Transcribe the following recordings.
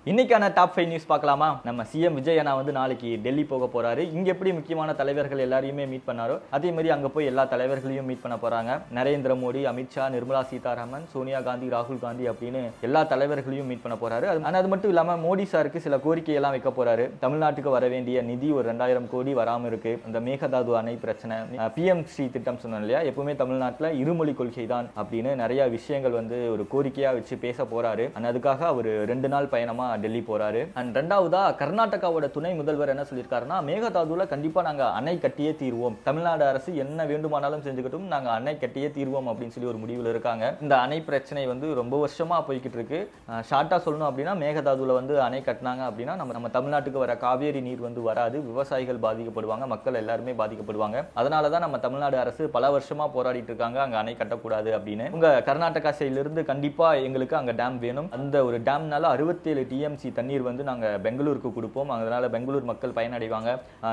இன்னைக்கான top 5 news பார்க்கலாமா? நம்ம சிஎம் விஜய் அண்ணா வந்து நாளைக்கு டெல்லி போக போறாரு. இங்க எப்படி முக்கியமான தலைவர்கள் எல்லாரையுமே மீட் பண்ணாரோ அதே மாதிரி அங்க போய் எல்லா தலைவர்களையும் மீட் பண்ண போறாங்க. நரேந்திர மோடி, அமித்ஷா, நிர்மலா சீதாராமன், சோனியா காந்தி, ராகுல் காந்தி அப்படின்னு எல்லா தலைவர்களையும் மீட் பண்ண போறாரு. அது மட்டும் இல்லாம மோடி சாருக்கு சில கோரிக்கை எல்லாம் வைக்க போறாரு. தமிழ்நாட்டுக்கு வர வேண்டிய நிதி ஒரு 2000 கோடி வராம இருக்கு. இந்த மேகதாது அணை பிரச்சனை, PMC திட்டம் சொன்னோம் இல்லையா, எப்பவுமே தமிழ்நாட்டில் இருமொழி கொள்கை தான் அப்படின்னு நிறைய விஷயங்கள் வந்து ஒரு கோரிக்கையா வச்சு பேச போறாரு. அதுக்காக அவர் 2 நாள் பயணமா டெல்லி போறாரு. அண்ட் ரெண்டாவதா கர்நாடகாவோட துணை முதல்வர் என்ன சொல்லியிருக்காருன்னா, மேகதாதுல கண்டிப்பா நாங்க அணை கட்டியே தீர்வோம், தமிழ்நாடு அரசு என்ன வேண்டுமானாலும் செஞ்சுக்கிட்டும் நாங்க அணை கட்டியே தீர்வோம் அப்படின்னு சொல்லி ஒரு முடிவில் இருக்காங்க. இந்த அணை பிரச்சனை வந்து ரொம்ப வருஷமா போய்கிட்டு இருக்கு. ஷார்ட்டா சொல்லணும் அப்படின்னா, மேகதாதுல வந்து அணை கட்டினாங்க அப்படின்னா நம்ம தமிழ்நாட்டுக்கு வர காவேரி நீர் வந்து வராது, விவசாயிகள் பாதிக்கப்படுவாங்க, மக்கள் எல்லாருமே பாதிக்கப்படுவாங்க. அதனாலதான் நம்ம தமிழ்நாடு அரசு பல வருஷமா போராடிட்டு இருக்காங்க அங்க அணை கட்டக்கூடாது அப்படின்னு. உங்க கர்நாடகா சைட்ல இருந்து கண்டிப்பா எங்களுக்கு அங்க டேம் வேணும், அந்த ஒரு டேம்னால 67 TMC தண்ணீர் வந்து நாங்க பெங்களூருக்கு கொடுப்போம், அதனால பெங்களூர் மக்கள் பயனடைவாங்க.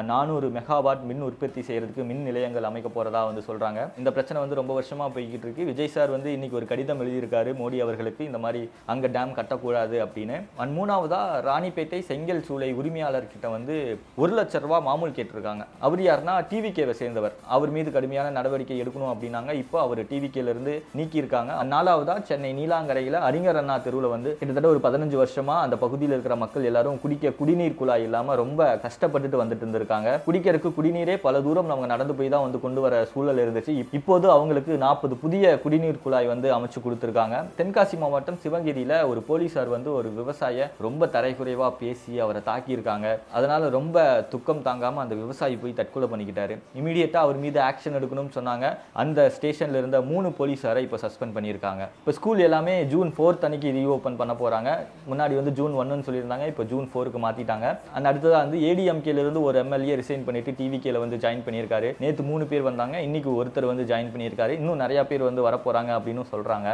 400 மெகாவாட் மின் உற்பத்தி செய்யறதுக்கு மின் நிலையங்கள் அமைக்க போறதா வந்து சொல்றாங்க. இந்த பிரச்சனை வந்து ரொம்ப வருஷமா போய்கிட்டு இருக்கு. விஜய் சார் வந்து இன்னைக்கு ஒரு கடிதம் எழுதியிருக்காரு மோடி அவர்களுக்கு, இந்த மாதிரி அங்க டேம் கட்டக்கூடாது அப்படின்னு. மூணாவதா ராணிப்பேட்டை செங்கல் சூளை உரிமையாளர் கிட்ட வந்து 1 லட்சம் ரூபாய் மாமூல் கேட்டிருக்காங்க. அவர் யாருன்னா TVKவை சேர்ந்தவர். அவர் மீது கடுமையான நடவடிக்கை எடுக்கணும் அப்படின்னாங்க. இப்போ அவர் TVKல இருந்து நீக்கி இருக்காங்க. 4வதா சென்னை நீலாங்கரையில அறிஞர் அண்ணா தெருவில் வந்து கிட்டத்தட்ட ஒரு 15 வருஷமா அந்த பகுதியில் இருக்கிற மக்கள் எல்லாரும் குடிநீர் குழாய் இல்லாம ரொம்ப கஷ்டப்பட்டுட்டு வந்துட்டு இருந்திருக்காங்க. குடிக்கிறதுக்கு குடிநீரே பல தூரம் நம்ம நடந்து போய் தான் வந்து கொண்டு வர சூழல் இருந்துச்சு. இப்போது அவங்களுக்கு 40 புதிய குடிநீர் குழாய் வந்து அமைச்சு கொடுத்திருக்காங்க. தென்காசி மாவட்டம் சிவகிரியில ஒரு போலீசார் வந்து ஒரு விவசாய ரொம்ப தரைக்குறைவா பேசி அவரை தாக்கியிருக்காங்க. அதனால ரொம்ப துக்கம் தாங்காம அந்த விவசாயி போய் தற்கொலை பண்ணிக்கிட்டாரு. இமீடியட்டா அவர் மீது ஆக்ஷன் எடுக்கணும்னு சொன்னாங்க. அந்த ஸ்டேஷன்ல இருந்த 3 போலீசாரை இப்போ சஸ்பெண்ட் பண்ணியிருக்காங்க. இப்போ ஸ்கூல் எல்லாமே ஜூன் 4 அன்னைக்கு ரீஓபன் பண்ண போறாங்க. முன்னாடி வந்து ஜூன் 1 சொல்லியிருந்தாங்க, இப்போ ஜூன் 4க்கு மாத்திட்டாங்க. அடுத்ததா வந்து ADMKல இருந்து ஒரு MLA ரிசைன் பண்ணிட்டு TVKல வந்து ஜாயின் பண்ணியிருக்காரு. நேற்று 3 பேர் வந்தாங்க, இன்னைக்கு ஒருத்தர் வந்து ஜாயின் பண்ணியிருக்காரு. இன்னும் நிறைய பேர் வந்து வரப்போறாங்க அப்படின்னு சொல்றாங்க.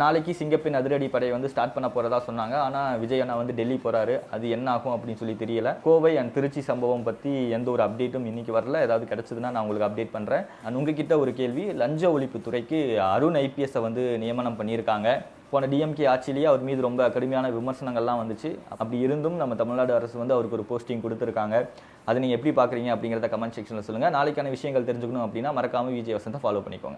நாளைக்கு சிங்கப்பெண் அதிரடி படை வந்து ஸ்டார்ட் பண்ண போறதா சொன்னாங்க. ஆனால் விஜய் அண்ணா வந்து டெல்லி போறாரு, அது என்ன ஆகும் அப்படின்னு சொல்லி தெரியல. கோவை அண்ட் திருச்சி சம்பவம் பற்றி எந்த ஒரு அப்டேட்டும் இன்னைக்கு வரல. ஏதாவது கிடைச்சதுன்னா நான் உங்களுக்கு அப்டேட் பண்றேன். உங்ககிட்ட ஒரு கேள்வி, லஞ்ச ஒழிப்புத்துறைக்கு அருண் IPS வந்து நியமனம் பண்ணியிருக்காங்க. போன DMK ஆட்சியிலேயே அவர் மீது ரொம்ப கடுமையான விமர்சனங்கள்லாம் வந்துச்சு. அப்படி இருந்தும் நம்ம தமிழ்நாடு அரசு வந்து அவருக்கு ஒரு போஸ்டிங் கொடுத்துருக்காங்க. அதை நீங்கள் எப்படி பார்க்குறீங்க அப்படிங்கிறத கமெண்ட் செக்ஷனில் சொல்லுங்கள். நாளைக்கான விஷயங்கள் தெரிஞ்சுக்கணும் அப்படின்னா மறக்காமல் விஜய் வசந்தை ஃபாலோ பண்ணிக்கோங்க.